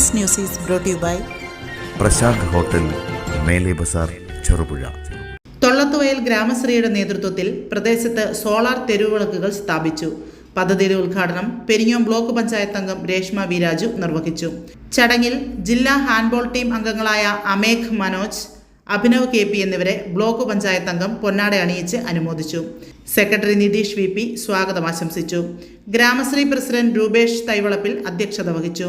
This news is brought to you by Prashant hotel, Mele Bazar, Cherupuzha. തൊള്ളത്തുവയൽ ഗ്രാമശ്രീയുടെ നേതൃത്വത്തിൽ പ്രദേശത്ത് solar തെരുവുവിളക്കുകൾ സ്ഥാപിച്ചു. പദ്ധതിയുടെ ഉദ്ഘാടനം പെരിങ്ങോം ബ്ലോക്ക് പഞ്ചായത്ത് അംഗം രേഷ്മ വി രാജു നിർവഹിച്ചു. ചടങ്ങിൽ ജില്ലാ ഹാൻഡ്ബോൾ ടീം അംഗങ്ങളായ അമേഘ് മനോജ്, അഭിനവ് KP എന്നിവരെ ബ്ലോക്ക് പഞ്ചായത്ത് അംഗം പൊന്നാട അണിയിച്ച് അനുമോദിച്ചു. സെക്രട്ടറി നിതീഷ് VP സ്വാഗതം ആശംസിച്ചു. ഗ്രാമശ്രീ പ്രസിഡന്റ് രൂപേഷ് തൈവളപ്പിൽ അധ്യക്ഷത വഹിച്ചു.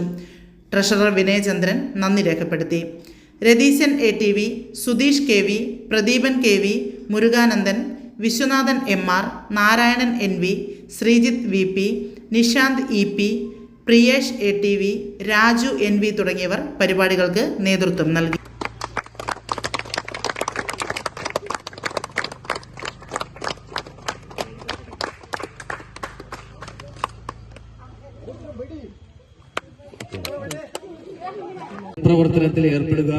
ട്രഷറർ വിനയചന്ദ്രൻ നന്ദി രേഖപ്പെടുത്തി. Ratheeshan ATV, Sudheesh KV, Pradeepan KV, Murukanandan, Viswanathan MR, Narayanan NV, Sreejith VP, Nishant EP, Priyesh ATV, Raju NV തുടങ്ങിയവർ പരിപാടികൾക്ക് നേതൃത്വം നൽകി. പ്രവർത്തനത്തിൽ ഏർപ്പെടുക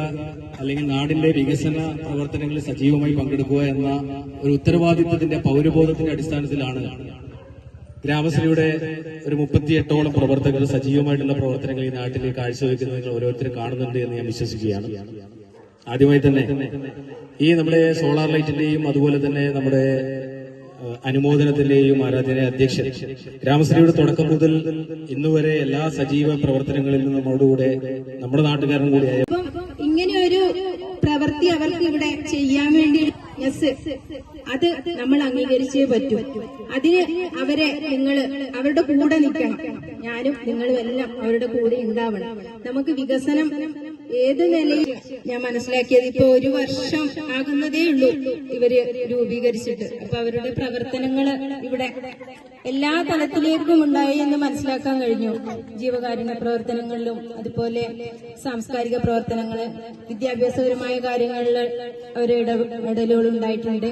അല്ലെങ്കിൽ നാടിന്റെ വികസന പ്രവർത്തനങ്ങളിൽ സജീവമായി പങ്കെടുക്കുക എന്ന ഒരു ഉത്തരവാദിത്വത്തിന്റെ പൗരബോധത്തിന്റെ അടിസ്ഥാനത്തിലാണ് ഗ്രാമശ്രീയുടെ ഒരു 38ഓളം പ്രവർത്തകർ സജീവമായിട്ടുള്ള പ്രവർത്തനങ്ങൾ ഈ നാട്ടിൽ കാഴ്ചവെക്കുന്നത് നിങ്ങൾ ഓരോരുത്തരും കാണുന്നുണ്ട് എന്ന് ഞാൻ വിശ്വസിക്കുകയാണ്. ആദ്യമായി തന്നെ ഈ നമ്മുടെ സോളാർ ലൈറ്റിന്റെയും അതുപോലെ തന്നെ നമ്മുടെ അനുമോദനത്തിന്റെയും ആരാധന അധ്യക്ഷൻ ഗ്രാമശ്രീയുടെ തുടക്കം മുതൽ ഇന്നുവരെ എല്ലാ സജീവ പ്രവർത്തനങ്ങളിലും നമ്മോടുകൂടെ നമ്മുടെ നാട്ടുകാരനും കൂടിയായ ഇങ്ങനെ ഒരു പ്രവൃത്തി അവർക്ക് ഇവിടെ ചെയ്യാൻ വേണ്ടി അത് നമ്മൾ അംഗീകരിച്ചേ പറ്റൂ. അതിന് അവരുടെ കൂടെ നിൽക്കണം. ഞാനും നിങ്ങളും എല്ലാം അവരുടെ കൂടെ ഉണ്ടാവണം. നമുക്ക് വികസനം ഏത് നിലയിൽ ഞാൻ മനസ്സിലാക്കിയത് ഇപ്പൊ 1 വർഷം ആകുന്നതേ ഉള്ളൂ ഇവര് രൂപീകരിച്ചിട്ട്. അപ്പൊ അവരുടെ പ്രവർത്തനങ്ങള് ഇവിടെ എല്ലാ തലത്തിലേക്കും ഉണ്ടായി എന്ന് മനസ്സിലാക്കാൻ കഴിഞ്ഞു. ജീവകാരുണ്യ പ്രവർത്തനങ്ങളിലും അതുപോലെ സാംസ്കാരിക പ്രവർത്തനങ്ങള്, വിദ്യാഭ്യാസപരമായ കാര്യങ്ങളിൽ അവരുടെ ഇടപെടലുകൾ ഉണ്ടായിട്ടുണ്ട്.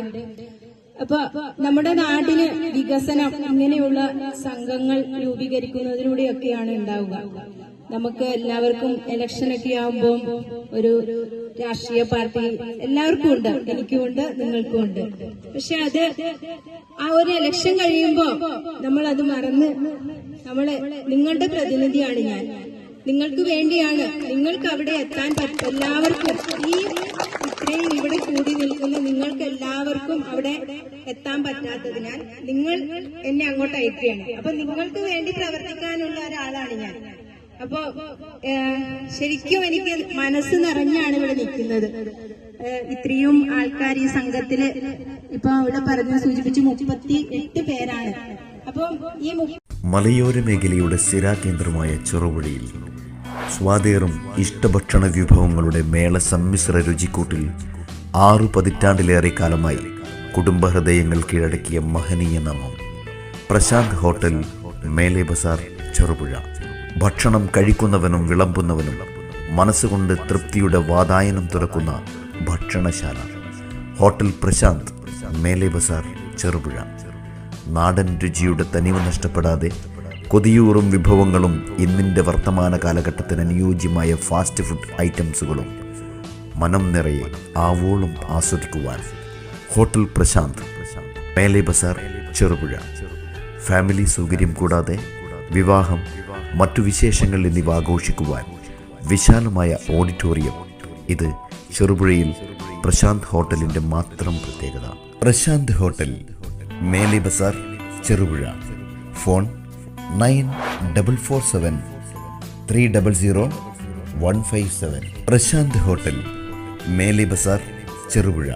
അപ്പൊ നമ്മുടെ നാടിന് വികസനം ഇങ്ങനെയുള്ള സംഘങ്ങൾ രൂപീകരിക്കുന്നതിലൂടെയൊക്കെയാണ് ഉണ്ടാവുക. നമുക്ക് എല്ലാവർക്കും ഇലക്ഷനൊക്കെ ആവുമ്പോൾ ഒരു രാഷ്ട്രീയ പാർട്ടി എല്ലാവർക്കും ഉണ്ട്, എനിക്കുമുണ്ട്, നിങ്ങൾക്കും ഉണ്ട്. പക്ഷെ അത് ആ ഒരു ഇലക്ഷൻ കഴിയുമ്പോ നമ്മൾ അത് മറന്ന് നിങ്ങളുടെ പ്രതിനിധിയാണ് ഞാൻ, നിങ്ങൾക്ക് വേണ്ടിയാണ്, നിങ്ങൾക്ക് അവിടെ എത്താൻ പറ്റും. എല്ലാവർക്കും ഇത്രയും ഇവിടെ കൂടി നിൽക്കുന്ന നിങ്ങൾക്ക് എല്ലാവർക്കും അവിടെ എത്താൻ പറ്റാത്തതിനാൽ നിങ്ങൾ എന്നെ അങ്ങോട്ട് അയക്കുകയാണ്. അപ്പൊ നിങ്ങൾക്ക് വേണ്ടി പ്രവർത്തിക്കാനുള്ള ഒരാളാണ് ഞാൻ. അപ്പോ ശരിക്കും എനിക്ക് മനസ്സ് നിറഞ്ഞാണ് ഇവിടെ നിൽക്കുന്നത്. ഇത്രയും ആൾക്കാർ ഈ സംഘത്തില് ഇപ്പൊ ഇവിടെ സൂചിപ്പിച്ച് 38 പേരാണ്. അപ്പൊ ഈ മലയോര മേഖലയുടെ സ്ഥിരാകേന്ദ്രമായ ചെറുപുഴയിൽ സ്വാദേറും ഇഷ്ടഭക്ഷണ വിഭവങ്ങളുടെ മേള സമ്മിശ്ര രുചിക്കൂട്ടിൽ 6 പതിറ്റാണ്ടിലേറെ കാലമായി കുടുംബഹൃദയങ്ങൾ കീഴടക്കിയ മഹനീയ നാമം പ്രശാന്ത് ഹോട്ടൽ, മേലെ ബസാർ, ചെറുപുഴ. ഭക്ഷണം കഴിക്കുന്നവനും വിളമ്പുന്നവനും മനസ്സുകൊണ്ട് തൃപ്തിയുടെ വാതായനം തുറക്കുന്ന ഭക്ഷണശാല ഹോട്ടൽ പ്രശാന്ത്, മേലെ ബസാർ, ചെറുപുഴ. നാടൻ രുചിയുടെ തനിവ് നഷ്ടപ്പെടാതെ കൊതിയൂറും വിഭവങ്ങളും ഇന്നിൻ്റെ വർത്തമാന കാലഘട്ടത്തിന് അനുയോജ്യമായ ഫാസ്റ്റ് ഫുഡ് ഐറ്റംസുകളും മനം നിറയെ ആവോളം ആസ്വദിക്കുവാൻ ഹോട്ടൽ പ്രശാന്ത്, മേലെ ബസാർ, ചെറുപുഴ. ഫാമിലി സൗകര്യം കൂടാതെ വിവാഹം, മറ്റു വിശേഷങ്ങൾ എന്നിവ ആഘോഷിക്കുവാൻ വിശാലമായ ഓഡിറ്റോറിയം. ഇത് ചെറുപുഴയിൽ പ്രശാന്ത് ഹോട്ടലിൻ്റെ മാത്രം പ്രത്യേകത. Prashant hotel, Mele Bazar, Cherupuzha. Phone 9447 300 157. Prashant hotel, Mele Bazar, Cherupuzha.